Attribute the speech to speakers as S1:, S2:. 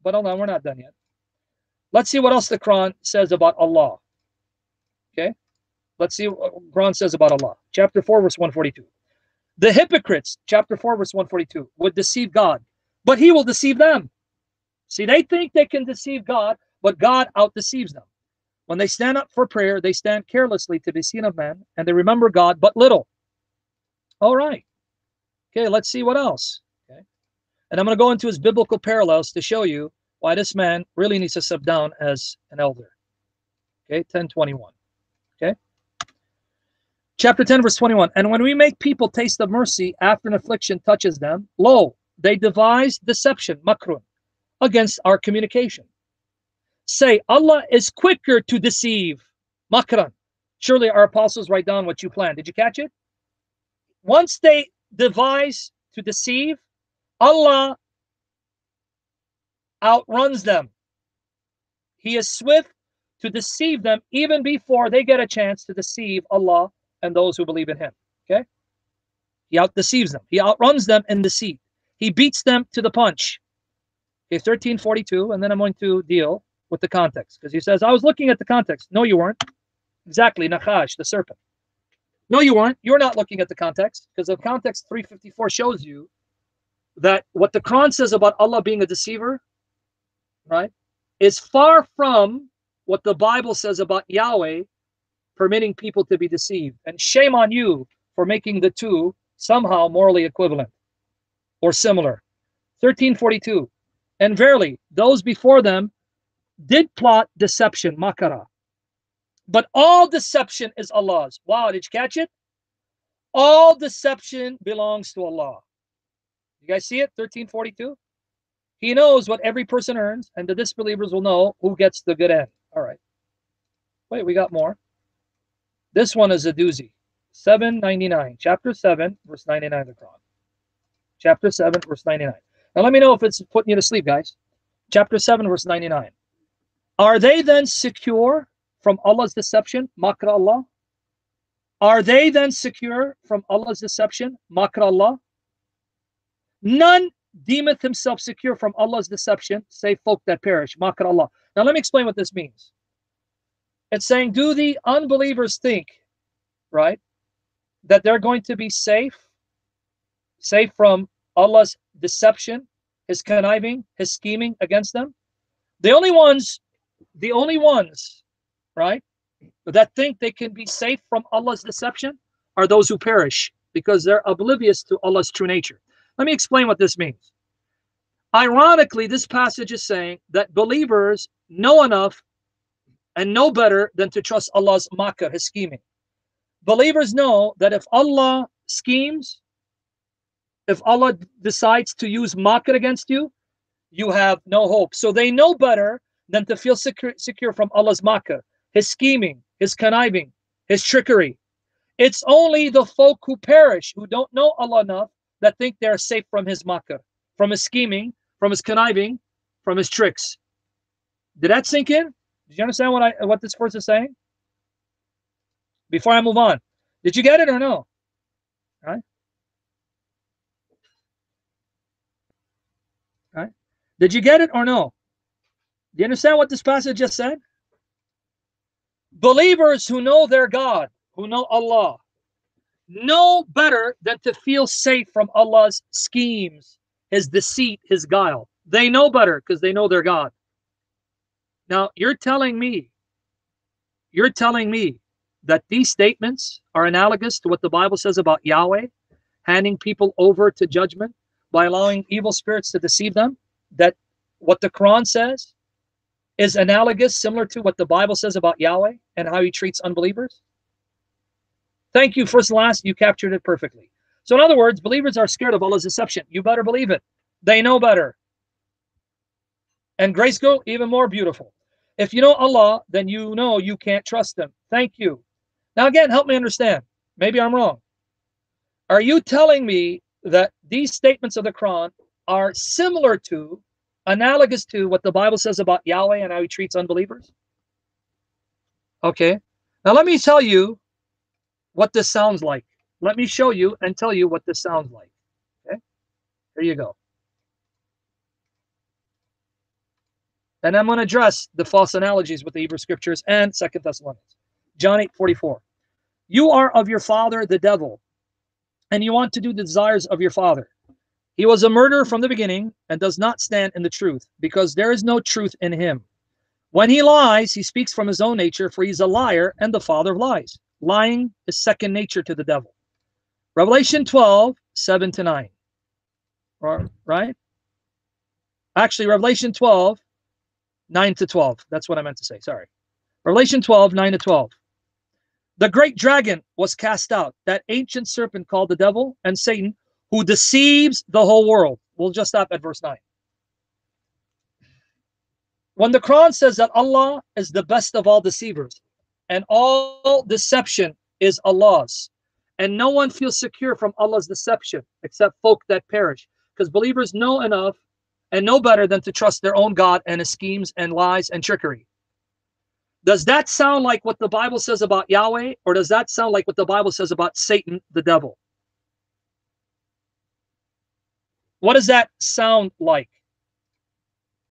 S1: But hold on, we're not done yet. Let's see what else the Quran says about Allah. Okay? Let's see what the Quran says about Allah. Chapter 4, verse 142. The hypocrites, chapter 4, verse 142, would deceive God, but he will deceive them. See, they think they can deceive God, but God outdeceives them. When they stand up for prayer, they stand carelessly to be seen of men, and they remember God but little. All right. Okay, let's see what else. Okay. And I'm going to go into his biblical parallels to show you why this man really needs to step down as an elder. Okay, 10:21. Okay. Chapter 10, verse 21. And when we make people taste of mercy after an affliction touches them, lo, they devise deception, makrun, against our communication. Say, Allah is quicker to deceive, makran. Surely our apostles write down what you plan. Did you catch it? Once they devise to deceive, Allah outruns them. He is swift to deceive them even before they get a chance to deceive Allah and those who believe in him. Okay? He outdeceives them. He outruns them in deceit. He beats them to the punch. Okay, 13:42, and then I'm going to deal with the context. Because he says, I was looking at the context. No, you weren't. Exactly, Nakhash, the serpent. No, you weren't. You're not looking at the context. Because the context 354 shows you that what the Quran says about Allah being a deceiver, right, is far from what the Bible says about Yahweh permitting people to be deceived. And shame on you for making the two somehow morally equivalent or similar. 13:42. And verily, those before them did plot deception, makara. But all deception is Allah's. Wow, did you catch it? All deception belongs to Allah. You guys see it? 13:42. He knows what every person earns, and the disbelievers will know who gets the good end. All right. Wait, we got more. This one is a doozy. 799. Chapter 7, verse 99 of the Quran. Chapter 7, verse 99. Now let me know if it's putting you to sleep, guys. Chapter 7, verse 99. Are they then secure from Allah's deception? Makra Allah. Are they then secure from Allah's deception? Makra Allah. None deemeth himself secure from Allah's deception, save folk that perish. Makra Allah. Now let me explain what this means. It's saying, do the unbelievers think, right, that they're going to be safe from Allah's deception, his conniving, his scheming against them? The only ones, right, that think they can be safe from Allah's deception are those who perish because they're oblivious to Allah's true nature. Let me explain what this means. Ironically, this passage is saying that believers know enough and know better than to trust Allah's makr, his scheming. Believers know that if Allah schemes, if Allah decides to use makr against you, you have no hope. So they know better than to feel secure from Allah's makr, his scheming, his conniving, his trickery. It's only the folk who perish, who don't know Allah enough, that think they're safe from his makr, from his scheming, from his conniving, from his tricks. Did that sink in? Did you understand what this verse is saying? Before I move on, did you get it or no? All right. All right. Did you get it or no? Do you understand what this passage just said? Believers who know their God, who know Allah, know better than to feel safe from Allah's schemes, his deceit, his guile. They know better because they know their God. Now, you're telling me that these statements are analogous to what the Bible says about Yahweh, handing people over to judgment by allowing evil spirits to deceive them? That what the Quran says is analogous, similar to what the Bible says about Yahweh and how he treats unbelievers? Thank you, first and last, you captured it perfectly. So in other words, believers are scared of Allah's deception. You better believe it. They know better. And grace go even more beautiful. If you know Allah, then you know you can't trust him. Thank you. Now again, help me understand. Maybe I'm wrong. Are you telling me that these statements of the Quran are similar to, analogous to what the Bible says about Yahweh and how he treats unbelievers? Okay. Now let me tell you what this sounds like. Let me show you and tell you what this sounds like. Okay. Here you go. And I'm going to address the false analogies with the Hebrew Scriptures and 2 Thessalonians. John 8:44. You are of your father, the devil, and you want to do the desires of your father. He was a murderer from the beginning and does not stand in the truth, because there is no truth in him. When he lies, he speaks from his own nature, for he's a liar and the father of lies. Lying is second nature to the devil. Revelation 12:7-9. Right? Actually, Revelation 12:9-12. That's what I meant to say. Sorry. Revelation 12:9-12. The great dragon was cast out, that ancient serpent called the devil and Satan, who deceives the whole world. We'll just stop at verse 9. When the Quran says that Allah is the best of all deceivers, and all deception is Allah's, and no one feels secure from Allah's deception except folk that perish, because believers know enough and know better than to trust their own God and his schemes and lies and trickery. Does that sound like what the Bible says about Yahweh, or does that sound like what the Bible says about Satan, the devil? What does that sound like?